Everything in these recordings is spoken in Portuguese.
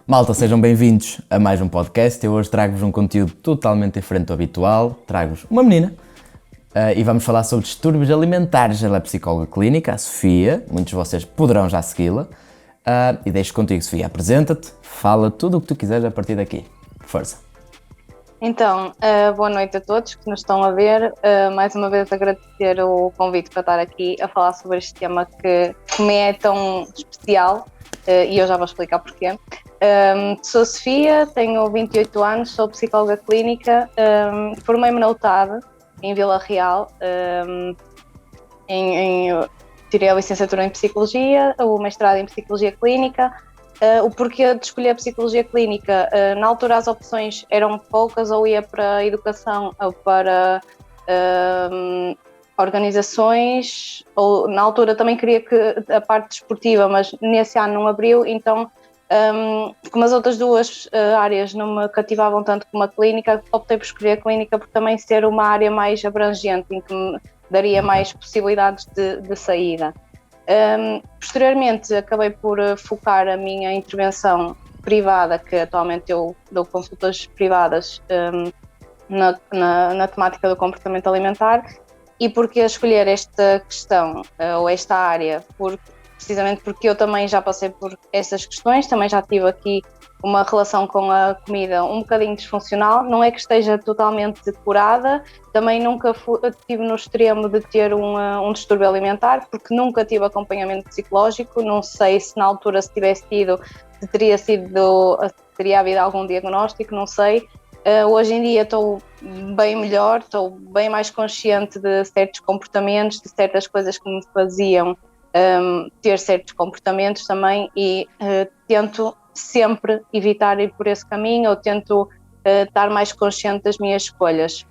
Malta, sejam bem-vindos a mais um podcast. Eu hoje trago-vos um conteúdo totalmente diferente do habitual. Trago-vos uma menina e vamos falar sobre distúrbios alimentares. Ela é psicóloga clínica, a Sofia. Muitos de vocês poderão já segui-la. E deixo contigo, Sofia. Apresenta-te, fala tudo o que tu quiseres a partir daqui. Força. Então, boa noite a todos que nos estão a ver. Mais uma vez agradecer o convite para estar aqui a falar sobre este tema que me é tão especial e eu já vou explicar porquê. Sou Sofia, tenho 28 anos, sou psicóloga clínica, formei-me na UTAD, em Vila Real, tirei a licenciatura em Psicologia, o mestrado em Psicologia Clínica. O porquê de escolher a Psicologia Clínica? Na altura as opções eram poucas, ou ia para a educação ou para organizações, ou na altura também queria que a parte desportiva, mas nesse ano não abriu, então como as outras duas áreas não me cativavam tanto como a clínica, optei por escolher a clínica por também ser uma área mais abrangente, em que me daria mais possibilidades de saída. Posteriormente acabei por focar a minha intervenção privada, que atualmente eu dou consultas privadas na temática do comportamento alimentar. E porquê escolher esta questão ou esta área? Precisamente porque eu também já passei por essas questões, também já tive aqui uma relação com a comida um bocadinho disfuncional, não é que esteja totalmente curada, também nunca estive no extremo de ter um distúrbio alimentar, porque nunca tive acompanhamento psicológico, não sei se na altura se tivesse tido, teria havido algum diagnóstico, não sei. Hoje em dia estou bem melhor, estou bem mais consciente de certos comportamentos, de certas coisas que me faziam ter certos comportamentos também e tento sempre evitar ir por esse caminho, ou tento estar mais consciente das minhas escolhas.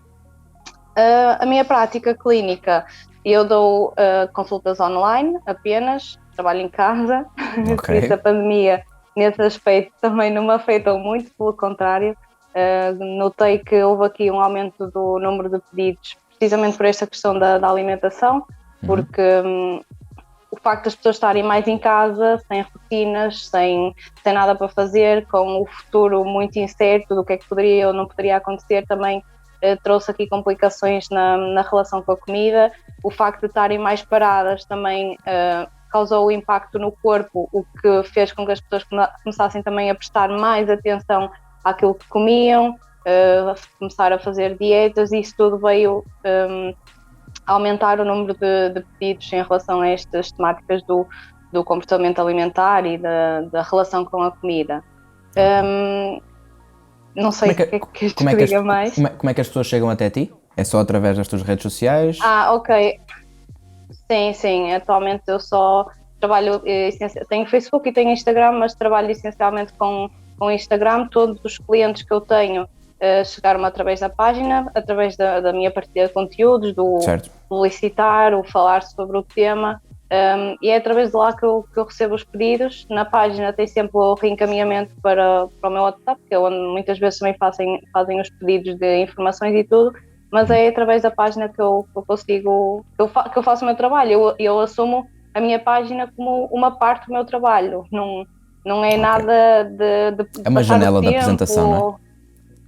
A minha prática clínica, eu dou consultas online apenas, trabalho em casa, Okay. Por isso a pandemia nesse aspecto também não me afetou muito, pelo contrário. Notei que houve aqui um aumento do número de pedidos, precisamente por esta questão da alimentação, porque o facto das pessoas estarem mais em casa, sem rotinas, sem nada para fazer, com o futuro muito incerto do que é que poderia ou não poderia acontecer, também trouxe aqui complicações na relação com a comida. O facto de estarem mais paradas também causou impacto no corpo, o que fez com que as pessoas começassem também a prestar mais atenção àquilo que comiam, começar a fazer dietas, e isso tudo veio aumentar o número de pedidos em relação a estas temáticas do comportamento alimentar e da relação com a comida. Não sei o que é que isto diga mais. Como é que as pessoas chegam até ti? É só através das tuas redes sociais? Ok. Sim. Atualmente eu só trabalho, tenho Facebook e tenho Instagram, mas trabalho essencialmente com Instagram. Todos os clientes que eu tenho chegaram-me através da página, através da minha partilha de conteúdos, do publicitar, o falar sobre o tema, e é através de lá que eu recebo os pedidos. Na página tem sempre o reencaminhamento para o meu WhatsApp, que é onde muitas vezes também fazem os pedidos de informações e tudo, mas é através da página que eu consigo, que eu faço o meu trabalho. Eu assumo a minha página como uma parte do meu trabalho, não é nada de é uma janela de apresentação, não é?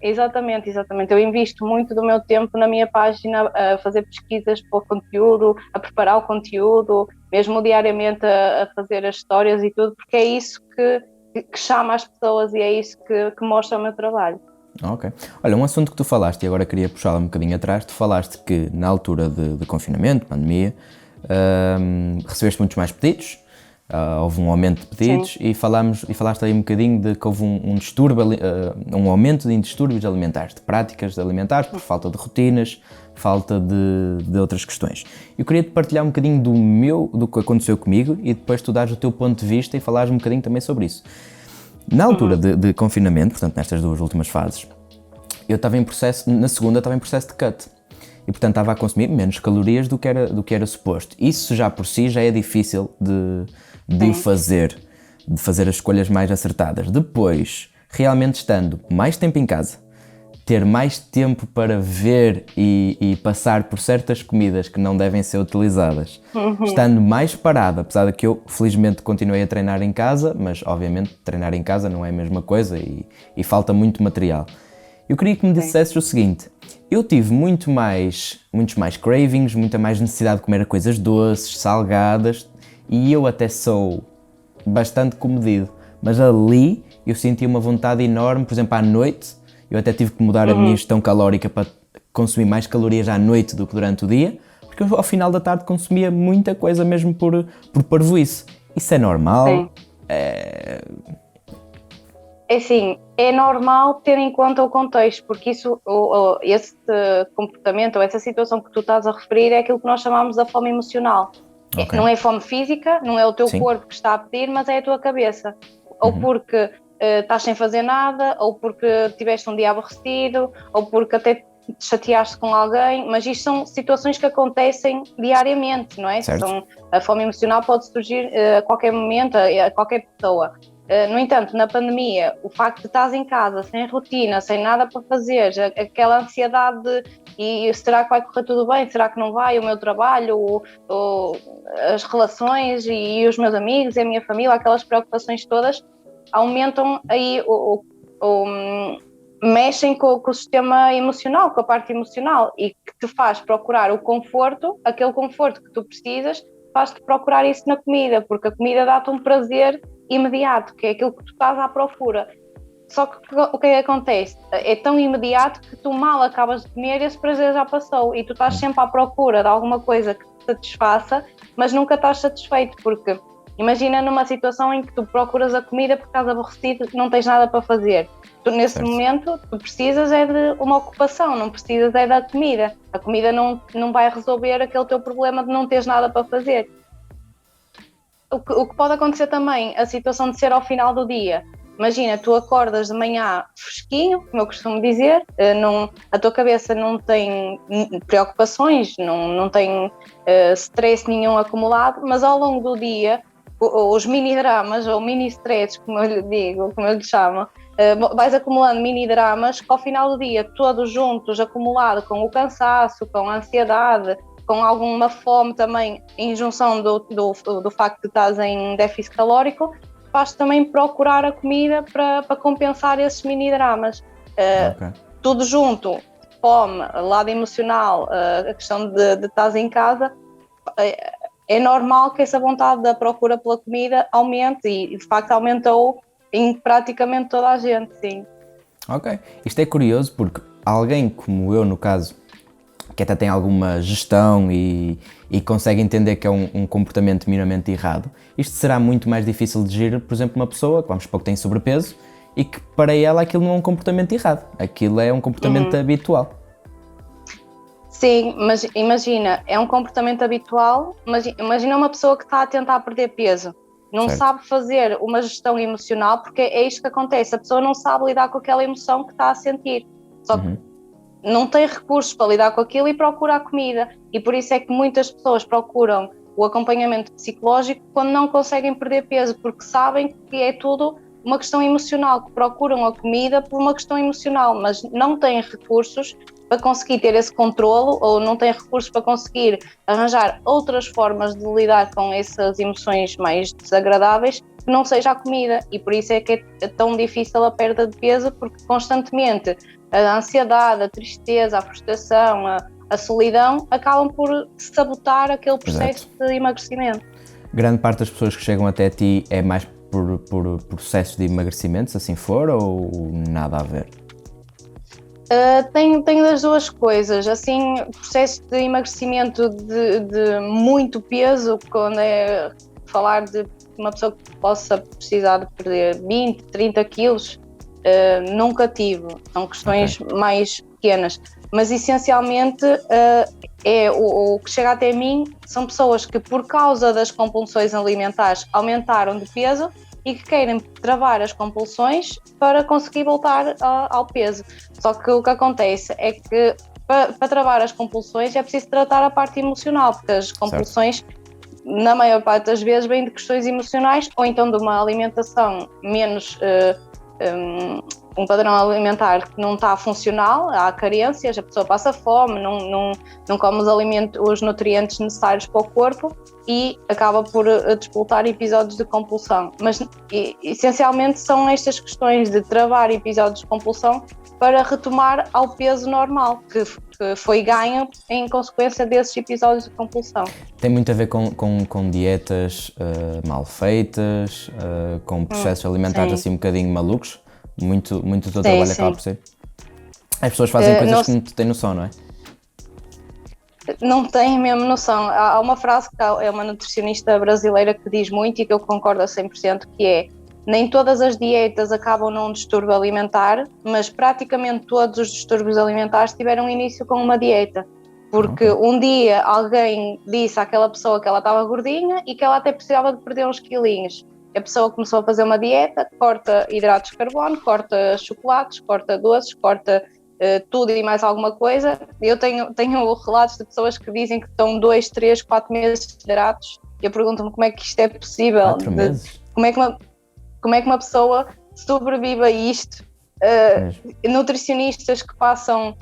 Exatamente. Eu invisto muito do meu tempo na minha página a fazer pesquisas para o conteúdo, a preparar o conteúdo, mesmo diariamente a fazer as histórias e tudo, porque é isso que chama as pessoas e é isso que mostra o meu trabalho. Ok. Olha, um assunto que tu falaste, e agora queria puxá-lo um bocadinho atrás, tu falaste que na altura de confinamento, pandemia, recebeste muitos mais pedidos, houve um aumento de pedidos. Sim. E falaste aí um bocadinho de que houve um aumento de distúrbios alimentares, de práticas alimentares, por falta de rotinas, falta de outras questões. Eu queria te partilhar um bocadinho do que aconteceu comigo e depois tu dares o teu ponto de vista e falares um bocadinho também sobre isso. Na altura de confinamento, portanto nestas duas últimas fases, na segunda estava em processo de cut. E portanto estava a consumir menos calorias do que era suposto. Isso já por si já é difícil de fazer as escolhas mais acertadas. Depois, realmente estando mais tempo em casa, ter mais tempo para ver e passar por certas comidas que não devem ser utilizadas, estando mais parado, apesar de que eu felizmente continuei a treinar em casa, mas obviamente treinar em casa não é a mesma coisa e falta muito material. Eu queria que me dissesses o seguinte: eu tive muitos mais cravings, muita mais necessidade de comer coisas doces, salgadas, e eu até sou bastante comedido, mas ali eu senti uma vontade enorme, por exemplo, à noite, eu até tive que mudar a minha ingestão calórica para consumir mais calorias à noite do que durante o dia, porque eu, ao final da tarde consumia muita coisa mesmo por parvoíce. Isso é normal? Sim. É assim, é normal ter em conta o contexto, porque esse comportamento ou essa situação que tu estás a referir é aquilo que nós chamamos da fome emocional. Okay. Não é fome física, não é o teu corpo que está a pedir, mas é a tua cabeça. Ou porque estás sem fazer nada, ou porque tiveste um dia aborrecido, ou porque até te chateaste com alguém, mas isto são situações que acontecem diariamente, não é? A fome emocional pode surgir a qualquer momento, a qualquer pessoa. No entanto, na pandemia, o facto de estás em casa, sem rotina, sem nada para fazer, aquela ansiedade de será que vai correr tudo bem, será que não vai, o meu trabalho, as relações e os meus amigos e a minha família, aquelas preocupações todas, aumentam aí, mexem com o sistema emocional, com a parte emocional, e que te faz procurar o conforto, aquele conforto que tu precisas, faz-te procurar isso na comida, porque a comida dá-te um prazer imediato, que é aquilo que tu estás à procura. Só que o que é que acontece? É tão imediato que tu mal acabas de comer, esse prazer já passou e tu estás sempre à procura de alguma coisa que te satisfaça, mas nunca estás satisfeito, porque imagina numa situação em que tu procuras a comida porque estás aborrecido, não tens nada para fazer. Tu, nesse momento, tu precisas é de uma ocupação, não precisas é da comida. A comida não vai resolver aquele teu problema de não teres nada para fazer. O que pode acontecer também, a situação de ser ao final do dia. Imagina, tu acordas de manhã fresquinho, como eu costumo dizer, a tua cabeça não tem preocupações, não tem stress nenhum acumulado, mas ao longo do dia, os mini-dramas, ou mini-stress, como eu lhe digo, como eu lhe chamo, vais acumulando mini-dramas que ao final do dia, todos juntos, acumulado com o cansaço, com a ansiedade, com alguma fome também, em junção do facto de estás em déficit calórico, faz também procurar a comida para compensar esses mini-dramas. Tudo junto, fome, lado emocional, a questão de estás em casa, é normal que essa vontade da procura pela comida aumente e de facto aumentou em praticamente toda a gente, sim. Ok, isto é curioso porque alguém como eu, no caso, que até tem alguma gestão e consegue entender que é um comportamento minimamente errado, isto será muito mais difícil de gerir, por exemplo, uma pessoa que vamos supor que tem sobrepeso e que para ela aquilo não é um comportamento errado, aquilo é um comportamento habitual. Sim, mas imagina, é um comportamento habitual, mas imagina uma pessoa que está a tentar perder peso, não sabe fazer uma gestão emocional, porque é isto que acontece, a pessoa não sabe lidar com aquela emoção que está a sentir, só que não tem recursos para lidar com aquilo e procura a comida, e por isso é que muitas pessoas procuram o acompanhamento psicológico quando não conseguem perder peso, porque sabem que é tudo uma questão emocional, que procuram a comida por uma questão emocional, mas não têm recursos para conseguir ter esse controlo, ou não têm recursos para conseguir arranjar outras formas de lidar com essas emoções mais desagradáveis que não seja a comida, e por isso é que é tão difícil a perda de peso, porque constantemente a ansiedade, a tristeza, a frustração, a solidão acabam por sabotar aquele processo de emagrecimento. Grande parte das pessoas que chegam até ti é mais por processo de emagrecimento, se assim for, ou nada a ver? Tenho das duas coisas, assim, processo de emagrecimento de muito peso, quando é falar de uma pessoa que possa precisar de perder 20, 30 quilos, nunca tive, são questões mais pequenas, mas essencialmente o que chega até mim são pessoas que por causa das compulsões alimentares aumentaram de peso e que querem travar as compulsões para conseguir voltar ao peso. Só que o que acontece é que para travar as compulsões é preciso tratar a parte emocional, porque as compulsões, na maior parte das vezes, vêm de questões emocionais ou então de uma alimentação menos um padrão alimentar que não está funcional, há carências, a pessoa passa fome, não come os nutrientes necessários para o corpo e acaba por despoltar episódios de compulsão. Mas essencialmente são estas questões de travar episódios de compulsão para retomar ao peso normal, que foi ganho em consequência desses episódios de compulsão. Tem muito a ver com dietas mal feitas, com processos alimentares assim um bocadinho malucos. Muito do teu trabalho acaba por ser. As pessoas fazem coisas que não têm noção, não é? Não têm mesmo noção. Há uma frase que é uma nutricionista brasileira que diz muito e que eu concordo a 100%, que é: nem todas as dietas acabam num distúrbio alimentar, mas praticamente todos os distúrbios alimentares tiveram início com uma dieta. Porque um dia alguém disse àquela pessoa que ela estava gordinha e que ela até precisava de perder uns quilinhos. A pessoa começou a fazer uma dieta, corta hidratos de carbono, corta chocolates, corta doces, corta tudo e mais alguma coisa. Eu tenho relatos de pessoas que dizem que estão 2, 3, 4 meses de hidratos. Eu pergunto-me como é que isto é possível. 4 meses? Como é que uma pessoa sobrevive a isto? Nutricionistas que passam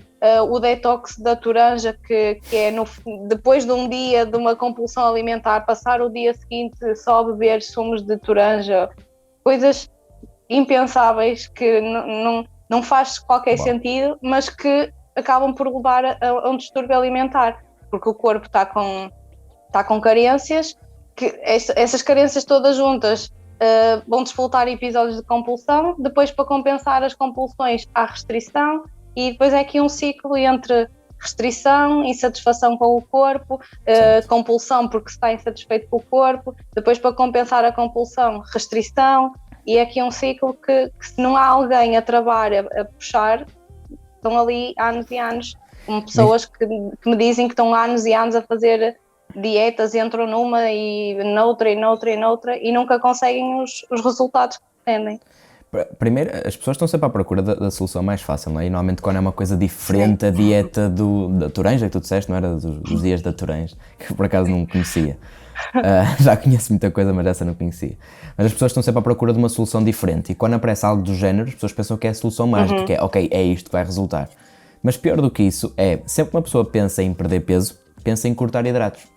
o detox da toranja, que é depois de um dia de uma compulsão alimentar, passar o dia seguinte só a beber sumos de toranja, coisas impensáveis que não faz qualquer sentido, mas que acabam por levar a um distúrbio alimentar, porque o corpo está com carências, que essas carências todas juntas vão despoltar episódios de compulsão, depois para compensar as compulsões há restrição, e depois é aqui um ciclo entre restrição, insatisfação com o corpo, compulsão porque se está insatisfeito com o corpo, depois para compensar a compulsão, restrição, e é aqui um ciclo que se não há alguém a travar, a puxar, estão ali anos e anos, como pessoas que me dizem que estão anos e anos a fazer dietas, entram numa e noutra e nunca conseguem os resultados que pretendem. Primeiro, as pessoas estão sempre à procura da solução mais fácil, não é? E normalmente quando é uma coisa diferente, a dieta da toranja, que tu disseste, não era dos dias da toranja, que por acaso não conhecia. Já conheço muita coisa, mas essa não conhecia. Mas as pessoas estão sempre à procura de uma solução diferente e quando aparece algo do género, as pessoas pensam que é a solução mágica, que é, ok, é isto que vai resultar. Mas pior do que isso é, sempre que uma pessoa pensa em perder peso, pensa em cortar hidratos.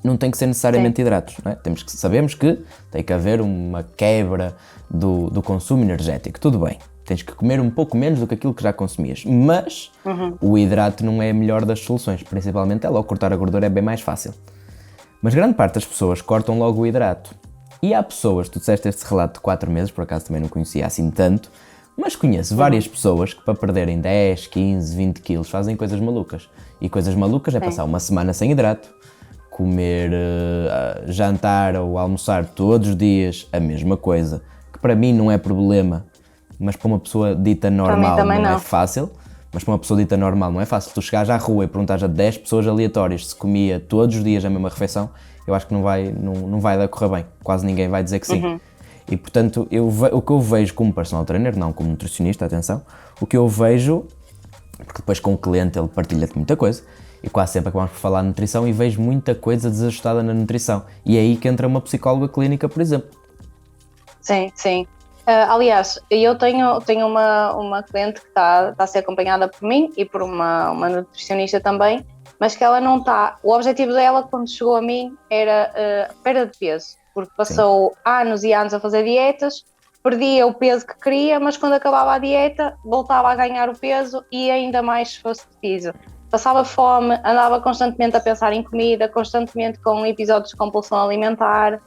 Não tem que ser necessariamente hidratos, não é? Sabemos que tem que haver uma quebra do consumo energético, tudo bem, tens que comer um pouco menos do que aquilo que já consumias, mas o hidrato não é a melhor das soluções, principalmente logo cortar a gordura é bem mais fácil. Mas grande parte das pessoas cortam logo o hidrato. E há pessoas, tu disseste este relato de 4 meses, por acaso também não conhecia assim tanto, mas conheço várias pessoas que para perderem 10, 15, 20 quilos fazem coisas malucas. E coisas malucas é passar uma semana sem hidrato, comer, jantar ou almoçar todos os dias a mesma coisa, que para mim não é problema, mas para uma pessoa dita normal também não é fácil. Mas para uma pessoa dita normal não é fácil. Tu chegares à rua e perguntares a 10 pessoas aleatórias se comia todos os dias a mesma refeição, eu acho que não vai dar correr bem. Quase ninguém vai dizer que sim. E portanto, o que eu vejo como personal trainer, não como nutricionista, atenção, o que eu vejo, porque depois com o cliente ele partilha-te muita coisa, e quase sempre acabamos por falar de nutrição e vejo muita coisa desajustada na nutrição. E é aí que entra uma psicóloga clínica, por exemplo. Sim. Aliás, eu tenho uma cliente que está a ser acompanhada por mim e por uma nutricionista também, mas que ela não está. O objetivo dela, quando chegou a mim, era perda de peso, porque passou anos e anos a fazer dietas, perdia o peso que queria, mas quando acabava a dieta, voltava a ganhar o peso e ainda mais se fosse preciso. Passava fome, andava constantemente a pensar em comida, constantemente com episódios de compulsão alimentar,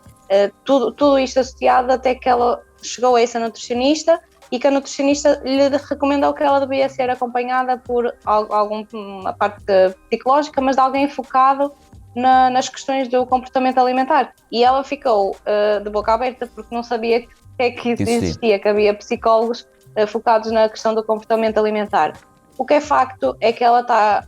tudo isto associado até que ela chegou a essa nutricionista e que a nutricionista lhe recomendou que ela devia ser acompanhada por alguma parte psicológica, mas de alguém focado nas questões do comportamento alimentar. E ela ficou de boca aberta porque não sabia que isso existia, que havia psicólogos focados na questão do comportamento alimentar. O que é facto é que ela está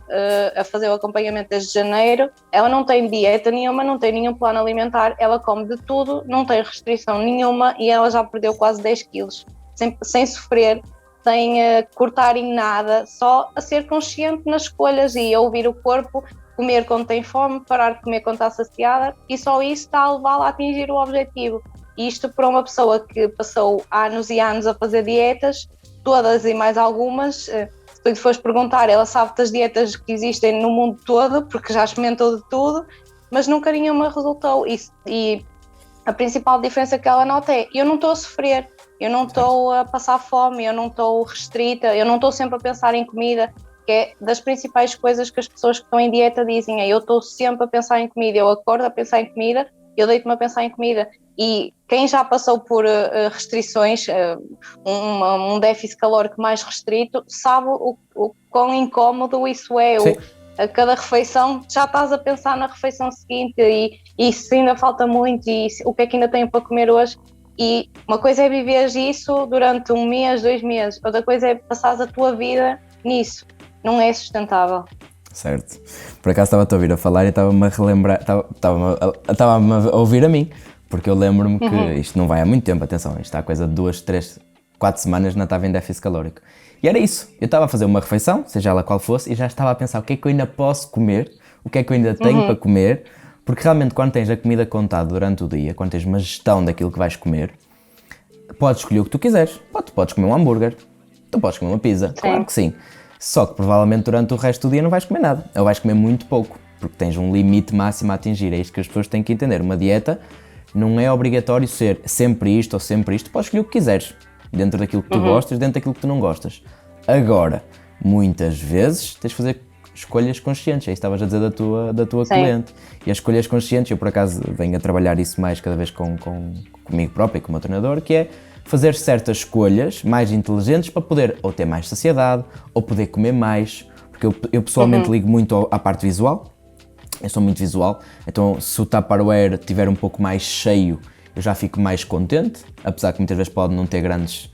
a fazer o acompanhamento desde janeiro, ela não tem dieta nenhuma, não tem nenhum plano alimentar, ela come de tudo, não tem restrição nenhuma e ela já perdeu quase 10 quilos, sem sofrer, sem cortar em nada, só a ser consciente nas escolhas e a ouvir o corpo, comer quando tem fome, parar de comer quando está saciada e só isso está a levá-la a atingir o objetivo. Isto para uma pessoa que passou anos e anos a fazer dietas, todas e mais algumas, se tu lhe fores perguntar, ela sabe das dietas que existem no mundo todo, porque já experimentou de tudo, mas nunca nenhuma resultou. E a principal diferença que ela nota é: eu não estou a sofrer, eu não estou a passar fome, eu não estou restrita, eu não estou sempre a pensar em comida, que é das principais coisas que as pessoas que estão em dieta dizem, é: eu estou sempre a pensar em comida, eu acordo a pensar em comida, eu deito-me a pensar em comida. E quem já passou por restrições, um déficit calórico mais restrito, sabe o quão incómodo isso é. A cada refeição já estás a pensar na refeição seguinte e se ainda falta muito e o que é que ainda tenho para comer hoje. E uma coisa é viveres isso durante 1 mês, 2 meses, outra coisa é passares a tua vida nisso. Não é sustentável. Certo. Por acaso estava-te a ouvir a falar e estava-me a relembrar, estava-me a ouvir a mim, porque eu lembro-me que isto não vai há muito tempo, atenção, isto há coisa de 2, 3, 4 semanas não estava em déficit calórico. E era isso, eu estava a fazer uma refeição, seja ela qual fosse, e já estava a pensar o que é que eu ainda posso comer, o que é que eu ainda tenho para comer, porque realmente quando tens a comida contada durante o dia, quando tens uma gestão daquilo que vais comer, podes escolher o que tu quiseres. Tu podes comer um hambúrguer, tu podes comer uma pizza, claro que sim. Só que provavelmente durante o resto do dia não vais comer nada, ou vais comer muito pouco, porque tens um limite máximo a atingir. É isto que as pessoas têm que entender. Uma dieta não é obrigatório ser sempre isto ou sempre isto, podes escolher o que quiseres, dentro daquilo que tu gostas, dentro daquilo que tu não gostas. Agora, muitas vezes tens de fazer escolhas conscientes, é isso que estavas a dizer da tua cliente. E as escolhas conscientes, eu por acaso venho a trabalhar isso mais cada vez comigo próprio e com o meu treinador, que é fazer certas escolhas mais inteligentes para poder ou ter mais saciedade, ou poder comer mais, porque eu pessoalmente ligo muito à parte visual, eu sou muito visual, então se o Tupperware estiver um pouco mais cheio, eu já fico mais contente, apesar que muitas vezes pode não ter grandes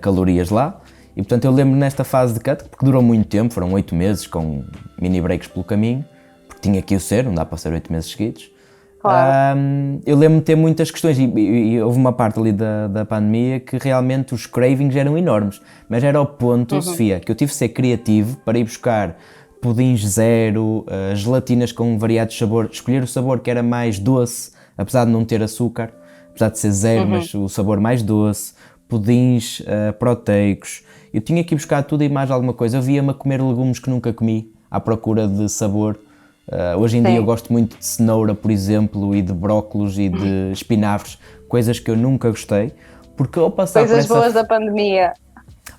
calorias lá. E portanto eu lembro nesta fase de cut, porque durou muito tempo, foram 8 meses com mini breaks pelo caminho, porque tinha que o ser, não dá para ser 8 meses seguidos. Claro. Eu lembro-me de ter muitas questões e houve uma parte ali da pandemia que realmente os cravings eram enormes, mas era ao ponto, Sofia, que eu tive de ser criativo para ir buscar pudins zero, gelatinas com variados sabores, escolher o sabor que era mais doce, apesar de não ter açúcar, apesar de ser zero, mas o sabor mais doce, pudins proteicos. Eu tinha que ir buscar tudo e mais alguma coisa. Eu via-me a comer legumes que nunca comi, à procura de sabor. Hoje em dia eu gosto muito de cenoura, por exemplo, e de brócolos e de espinafres, coisas que eu nunca gostei, porque ao passar coisas boas da pandemia.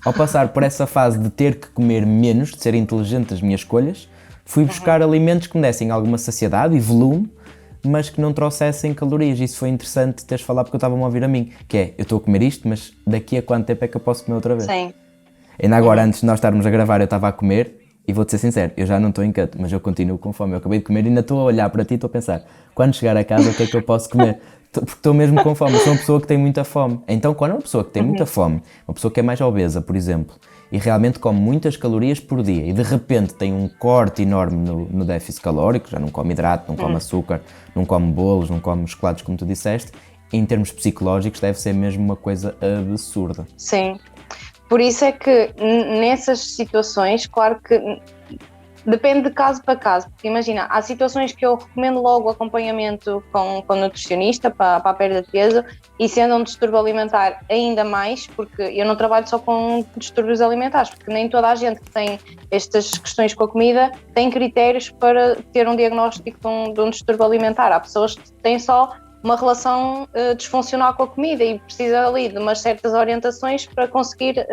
Ao passar por essa fase de ter que comer menos, de ser inteligente nas minhas escolhas, fui buscar alimentos que me dessem alguma saciedade e volume, mas que não trouxessem calorias. Isso foi interessante teres falado, porque eu estava-me a ouvir a mim, que é: eu estou a comer isto, mas daqui a quanto tempo é que eu posso comer outra vez? Sim. Ainda agora, antes de nós estarmos a gravar, eu estava a comer, e vou-te ser sincero, eu já não estou em cut, mas eu continuo com fome. Eu acabei de comer e ainda estou a olhar para ti e estou a pensar: quando chegar a casa, o que é que eu posso comer? Porque estou mesmo com fome, eu sou uma pessoa que tem muita fome. Então, quando é uma pessoa que tem muita fome, uma pessoa que é mais obesa, por exemplo, e realmente come muitas calorias por dia e de repente tem um corte enorme no déficit calórico, já não come hidrato, não come açúcar, não come bolos, não come chocolates, como tu disseste, em termos psicológicos deve ser mesmo uma coisa absurda. Sim, por isso é que nessas situações, claro que depende de caso para caso, porque imagina, há situações que eu recomendo logo acompanhamento com nutricionista para a perda de peso, e sendo um distúrbio alimentar ainda mais, porque eu não trabalho só com distúrbios alimentares, porque nem toda a gente que tem estas questões com a comida tem critérios para ter um diagnóstico de um distúrbio alimentar. Há pessoas que têm só uma relação disfuncional com a comida e precisa ali de umas certas orientações para conseguir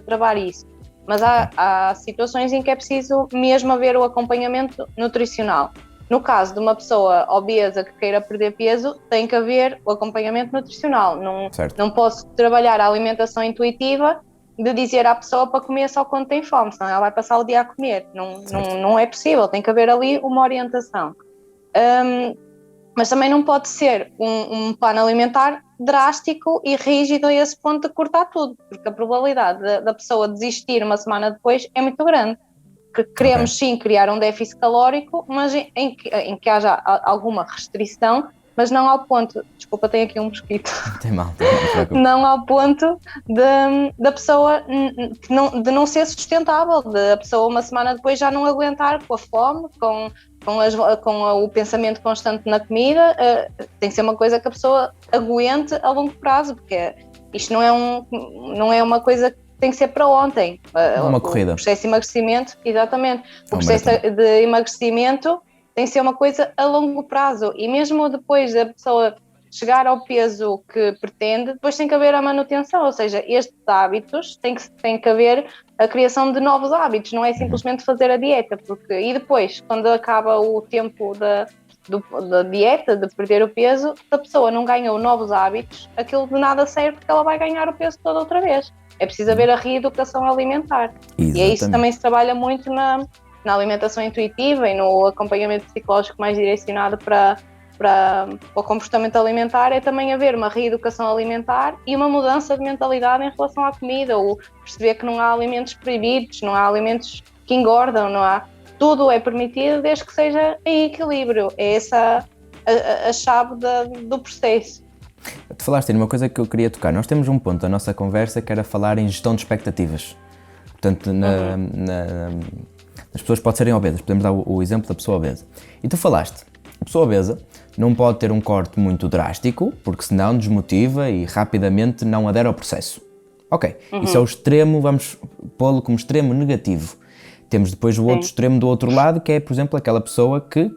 travar isso. Mas há situações em que é preciso mesmo haver o acompanhamento nutricional. No caso de uma pessoa obesa que queira perder peso, tem que haver o acompanhamento nutricional. Não posso trabalhar a alimentação intuitiva de dizer à pessoa para comer só quando tem fome, senão ela vai passar o dia a comer. Não é possível, tem que haver ali uma orientação. Mas também não pode ser um plano alimentar drástico e rígido a esse ponto de cortar tudo, porque a probabilidade da pessoa desistir uma semana depois é muito grande. Queremos sim criar um déficit calórico, mas em que haja alguma restrição, mas não ao ponto, desculpa, tem aqui um mosquito, Tem mal, não ao ponto da pessoa de não ser sustentável, de a pessoa uma semana depois já não aguentar com a fome, com o pensamento constante na comida. Tem que ser uma coisa que a pessoa aguente a longo prazo, porque isto não é uma coisa tem que ser para ontem. Uma corrida. O processo de emagrecimento, exatamente. O processo maratona. de emagrecimento tem que ser uma coisa a longo prazo. E mesmo depois da pessoa chegar ao peso que pretende, depois tem que haver a manutenção. Ou seja, estes hábitos, tem que haver a criação de novos hábitos. Não é simplesmente fazer a dieta. E depois, quando acaba o tempo da dieta, de perder o peso, se a pessoa não ganhou novos hábitos, aquilo de nada serve porque ela vai ganhar o peso todo outra vez. É preciso haver a reeducação alimentar. Exatamente. E é isso que também se trabalha muito na alimentação intuitiva e no acompanhamento psicológico mais direcionado para o comportamento alimentar, é também haver uma reeducação alimentar e uma mudança de mentalidade em relação à comida, ou perceber que não há alimentos proibidos, não há alimentos que engordam, não há. Tudo é permitido desde que seja em equilíbrio. É essa a chave do processo. Tu falaste numa coisa que eu queria tocar. Nós temos um ponto da nossa conversa que era falar em gestão de expectativas. Portanto, as pessoas podem serem obesas. Podemos dar o exemplo da pessoa obesa. E tu falaste, a pessoa obesa não pode ter um corte muito drástico, porque senão desmotiva e rapidamente não adere ao processo. Ok, isso é o extremo, vamos pô-lo como extremo negativo. Temos depois o outro extremo do outro lado, que é, por exemplo, aquela pessoa que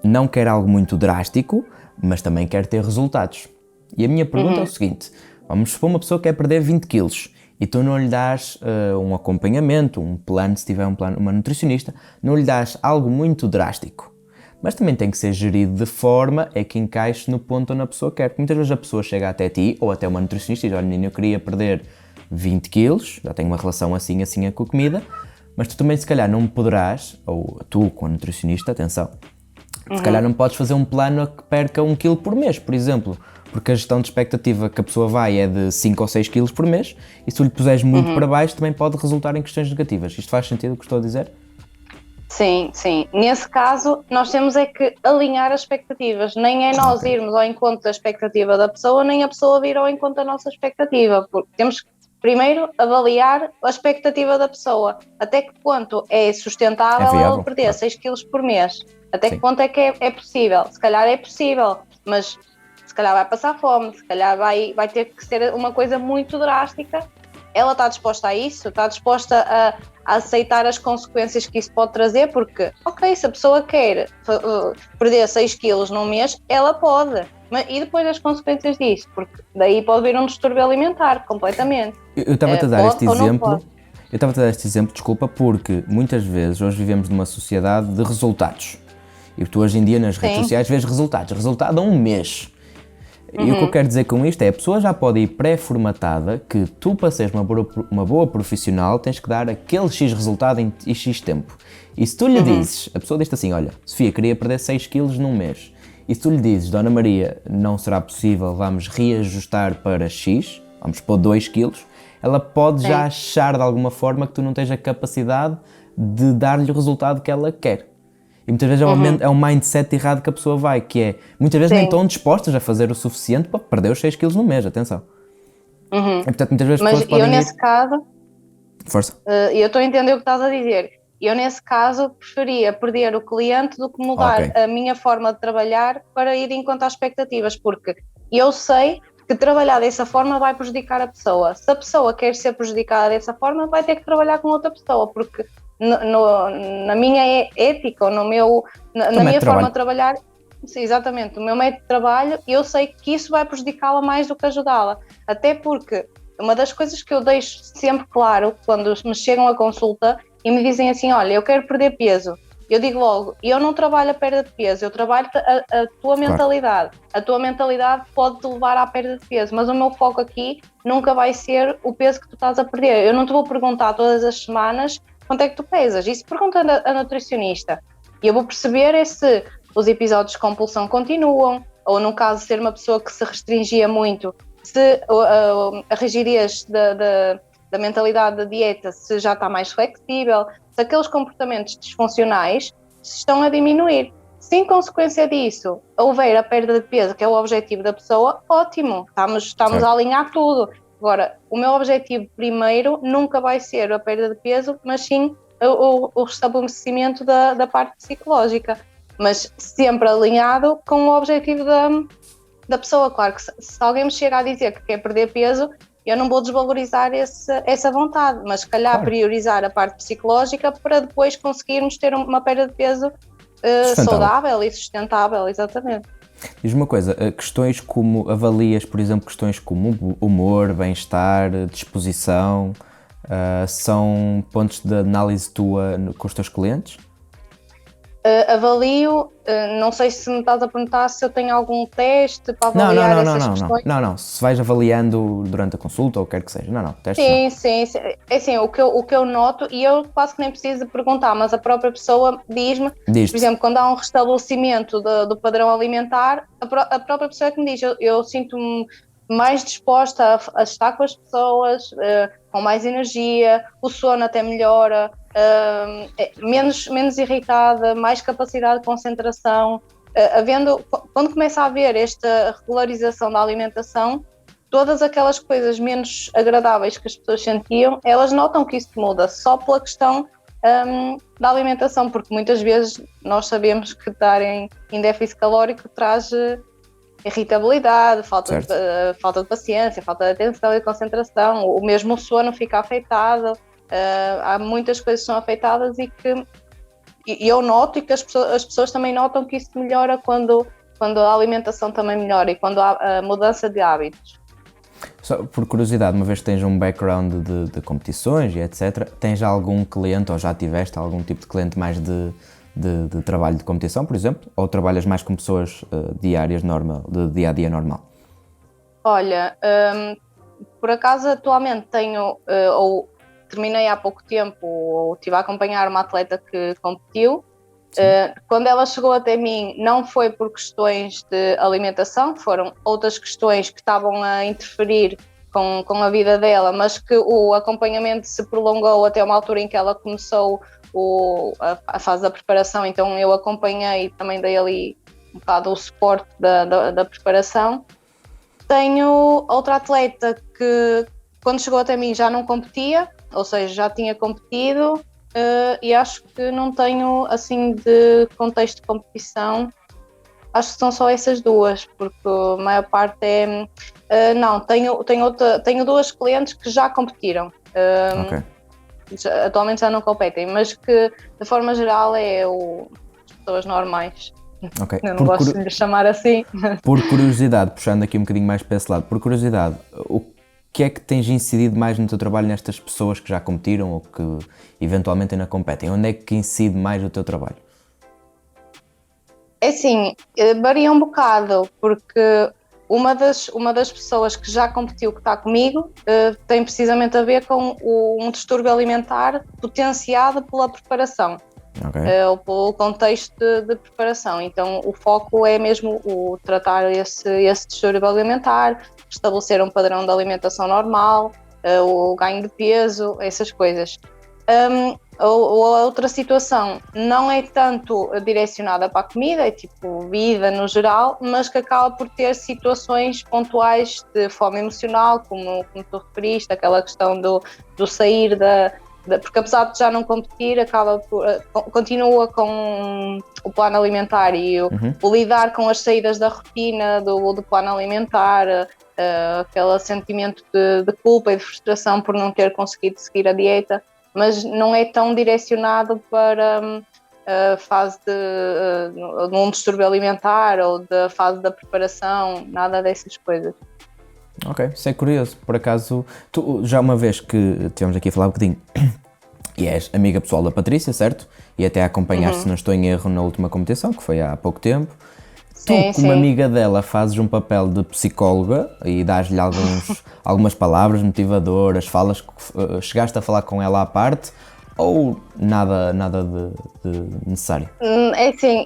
não quer algo muito drástico, mas também quer ter resultados. E a minha pergunta é o seguinte, vamos supor uma pessoa que quer perder 20 quilos e tu não lhe dás um acompanhamento, um plano, se tiver uma nutricionista, não lhe dás algo muito drástico. Mas também tem que ser gerido de forma a que encaixe no ponto onde a pessoa quer. Porque muitas vezes a pessoa chega até ti, ou até uma nutricionista e diz, olha menino, eu queria perder 20 quilos, já tenho uma relação assim com a comida, mas tu também se calhar não poderás, ou tu com a nutricionista, atenção, se calhar não podes fazer um plano a que perca 1 quilo por mês, por exemplo, porque a gestão de expectativa que a pessoa vai é de 5 ou 6 quilos por mês, e se tu lhe puseres muito para baixo também pode resultar em questões negativas. Isto faz sentido o que estou a dizer? Sim, sim. Nesse caso, nós temos é que alinhar as expectativas. Nem é nós irmos ao encontro da expectativa da pessoa, nem a pessoa vir ao encontro da nossa expectativa, porque temos que primeiro avaliar a expectativa da pessoa. Até que ponto é sustentável ela perder 6 quilos por mês? Até que ponto é que é possível? Se calhar é possível, mas se calhar vai passar fome, se calhar vai ter que ser uma coisa muito drástica. Ela está disposta a isso? Está disposta a aceitar as consequências que isso pode trazer? Porque, ok, se a pessoa quer perder 6 quilos num mês, ela pode. Mas, e depois as consequências disso? Porque daí pode vir um distúrbio alimentar, completamente. Eu estava-te a dar este exemplo. Eu estava-te a dar este exemplo, desculpa, porque muitas vezes hoje vivemos numa sociedade de resultados. E tu hoje em dia nas redes sociais vês resultados. Resultado a um mês. E o que eu quero dizer com isto é, a pessoa já pode ir pré-formatada que tu, para seres uma boa profissional, tens que dar aquele X resultado em X tempo. E se tu lhe dizes, a pessoa diz assim, olha, Sofia, queria perder 6 quilos num mês. E se tu lhe dizes, Dona Maria, não será possível, vamos reajustar para X, vamos pôr 2 quilos, ela pode já achar de alguma forma que tu não tens a capacidade de dar-lhe o resultado que ela quer. E muitas vezes é um mindset errado que a pessoa vai, que é, muitas vezes nem estão dispostas a fazer o suficiente para perder os 6 quilos no mês, atenção. E, portanto, muitas vezes mas eu nesse caso, força. Eu estou a entender o que estás a dizer. Eu nesse caso preferia perder o cliente do que mudar a minha forma de trabalhar para ir em conta às expectativas, porque eu sei que trabalhar dessa forma vai prejudicar a pessoa. Se a pessoa quer ser prejudicada dessa forma, vai ter que trabalhar com outra pessoa, porque na minha ética, ou na minha forma de trabalhar, sim, exatamente, no meu método de trabalho, eu sei que isso vai prejudicá-la mais do que ajudá-la. Até porque uma das coisas que eu deixo sempre claro quando me chegam à consulta e me dizem assim, olha, eu quero perder peso, eu digo logo, eu não trabalho a perda de peso, eu trabalho a tua mentalidade. A tua mentalidade pode te levar à perda de peso, mas o meu foco aqui nunca vai ser o peso que tu estás a perder. Eu não te vou perguntar todas as semanas quanto é que tu pesas. Isso pergunta a nutricionista. E eu vou perceber se os episódios de compulsão continuam, ou no caso de ser uma pessoa que se restringia muito, se a rigidez da mentalidade da dieta se já está mais flexível, se aqueles comportamentos disfuncionais se estão a diminuir. Se em consequência disso houver a perda de peso, que é o objetivo da pessoa, ótimo, estamos a alinhar tudo. Agora, o meu objetivo primeiro nunca vai ser a perda de peso, mas sim o restabelecimento da parte psicológica, mas sempre alinhado com o objetivo da pessoa. Claro que se alguém me chega a dizer que quer perder peso, eu não vou desvalorizar essa vontade, mas se calhar priorizar a parte psicológica para depois conseguirmos ter uma perda de peso saudável e sustentável, exatamente. Diz uma coisa, questões como, avalias, por exemplo, questões como humor, bem-estar, disposição, são pontos de análise tua com os teus clientes? Avalio, não sei se me estás a perguntar se eu tenho algum teste para avaliar essas questões. Não, se vais avaliando durante a consulta ou quer que seja, teste sim. É assim, o que eu noto, e eu quase que nem preciso de perguntar, mas a própria pessoa diz-me, por exemplo, quando há um restabelecimento do padrão alimentar, a própria pessoa é que me diz, eu sinto-me mais disposta a estar com as pessoas, com mais energia, o sono até melhora, menos irritada, mais capacidade de concentração. Quando começa a haver esta regularização da alimentação, todas aquelas coisas menos agradáveis que as pessoas sentiam, elas notam que isso muda só pela questão da alimentação, porque muitas vezes nós sabemos que estar em déficit calórico traz irritabilidade, falta de paciência, falta de atenção e concentração, o mesmo sono fica afetado. Há muitas coisas que são afetadas e eu noto, e que as pessoas também notam que isso melhora quando a alimentação também melhora e quando há a mudança de hábitos. Só por curiosidade, uma vez que tens um background de competições e etc., tens algum cliente ou já tiveste algum tipo de cliente mais de trabalho de competição, por exemplo? Ou trabalhas mais com pessoas diárias, de dia-a-dia normal? Olha, por acaso atualmente tenho, ou terminei há pouco tempo, ou estive a acompanhar uma atleta que competiu. Quando ela chegou até mim, não foi por questões de alimentação, foram outras questões que estavam a interferir com a vida dela, mas que o acompanhamento se prolongou até uma altura em que ela começou a fase da preparação, então eu acompanhei e também dei ali um bocado o suporte da preparação. Tenho outra atleta que quando chegou até mim já não competia, ou seja, já tinha competido, e acho que não tenho assim de contexto de competição, acho que são só essas duas, porque a maior parte não, tenho duas clientes que já competiram. Ok. Atualmente já não competem, mas que de forma geral as pessoas normais. Okay. Eu não gosto de lhe chamar assim. Por curiosidade, puxando aqui um bocadinho mais para esse lado, por curiosidade, o que é que tens incidido mais no teu trabalho nestas pessoas que já competiram ou que eventualmente ainda competem? Onde é que incide mais o teu trabalho? É assim, varia um bocado, porque uma das pessoas que já competiu, que está comigo, tem precisamente a ver com um distúrbio alimentar potenciado pela preparação, ou pelo contexto de preparação. Então o foco é mesmo o tratar esse distúrbio alimentar, estabelecer um padrão de alimentação normal, o ganho de peso, essas coisas. A outra situação não é tanto direcionada para a comida, é tipo vida no geral, mas que acaba por ter situações pontuais de fome emocional, como tu referiste, aquela questão do sair porque apesar de já não competir, continua com o plano alimentar e o lidar com as saídas da rotina do plano alimentar, aquele sentimento de culpa e de frustração por não ter conseguido seguir a dieta, mas não é tão direcionado para a fase de um distúrbio alimentar ou da fase da preparação, nada dessas coisas. Ok, isso é curioso. Por acaso, tu já uma vez que tivemos aqui a falar um bocadinho, e és amiga pessoal da Patrícia, certo? E até a acompanhaste, se não estou em erro, na última competição, que foi há pouco tempo. Sim, tu, como amiga dela, fazes um papel de psicóloga e dás-lhe algumas palavras motivadoras, chegaste a falar com ela à parte ou nada de necessário? É assim,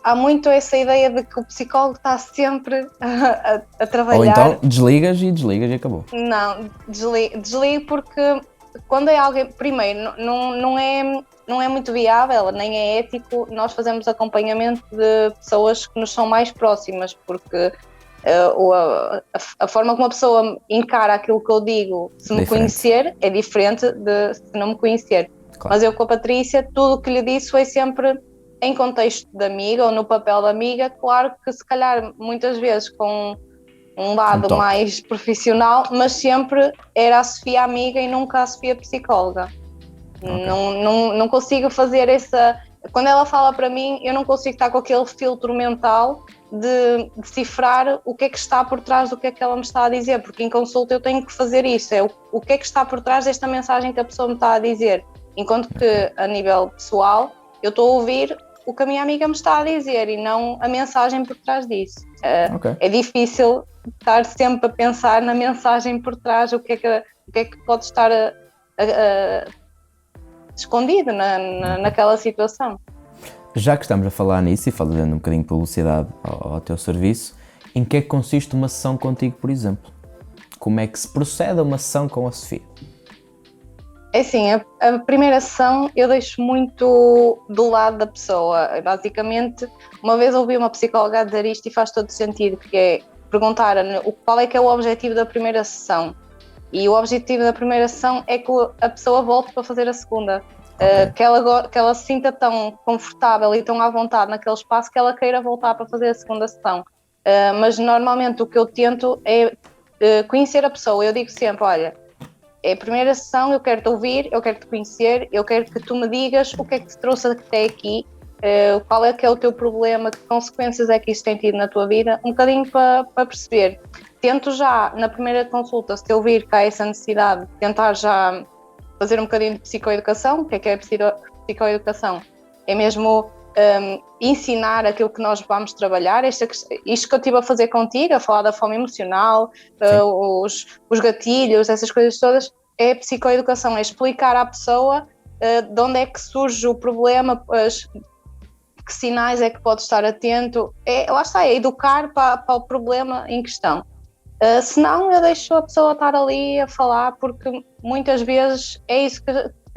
há muito essa ideia de que o psicólogo está sempre a trabalhar. Ou então desligas e acabou. Não, desligo porque quando é alguém, primeiro, não é muito viável, nem é ético nós fazermos acompanhamento de pessoas que nos são mais próximas, porque a forma como a pessoa encara aquilo que eu digo, se me conhecer, é diferente de se não me conhecer. Claro. Mas eu com a Patrícia, tudo o que lhe disse foi sempre em contexto de amiga ou no papel de amiga. Claro que se calhar muitas vezes com um lado mais profissional, mas sempre era a Sofia amiga e nunca a Sofia psicóloga. Okay. Não consigo fazer essa... Quando ela fala para mim, eu não consigo estar com aquele filtro mental de decifrar o que é que está por trás do que é que ela me está a dizer, porque em consulta eu tenho que fazer isso, o que é que está por trás desta mensagem que a pessoa me está a dizer, enquanto que a nível pessoal eu estou a ouvir o que a minha amiga me está a dizer e não a mensagem por trás disso. Okay. É difícil estar sempre a pensar na mensagem por trás, o que é que pode estar escondido naquela situação. Já que estamos a falar nisso e fazendo um bocadinho de publicidade ao teu serviço, em que é que consiste uma sessão contigo, por exemplo? Como é que se procede a uma sessão com a Sofia? É assim, a primeira sessão eu deixo muito do lado da pessoa. Basicamente, uma vez ouvi uma psicóloga a dizer isto e faz todo sentido, que é perguntar qual é que é o objetivo da primeira sessão. E o objetivo da primeira sessão é que a pessoa volte para fazer a segunda. Okay. Que ela se sinta tão confortável e tão à vontade naquele espaço que ela queira voltar para fazer a segunda sessão. Mas normalmente o que eu tento é conhecer a pessoa. Eu digo sempre, olha, é a primeira sessão, eu quero te ouvir, eu quero te conhecer, eu quero que tu me digas o que é que te trouxe até aqui, qual é que é o teu problema, que consequências é que isso tem tido na tua vida, um bocadinho para perceber. Tento já, na primeira consulta, se eu vir que há essa necessidade, de tentar já fazer um bocadinho de psicoeducação. O que é psicoeducação? É mesmo ensinar aquilo que nós vamos trabalhar, isto que eu estive a fazer contigo, a falar da fome emocional, os gatilhos, essas coisas todas, é psicoeducação, é explicar à pessoa de onde é que surge o problema, que sinais é que pode estar atento, lá está, é educar para o problema em questão. Senão eu deixo a pessoa estar ali a falar, porque muitas vezes é isso que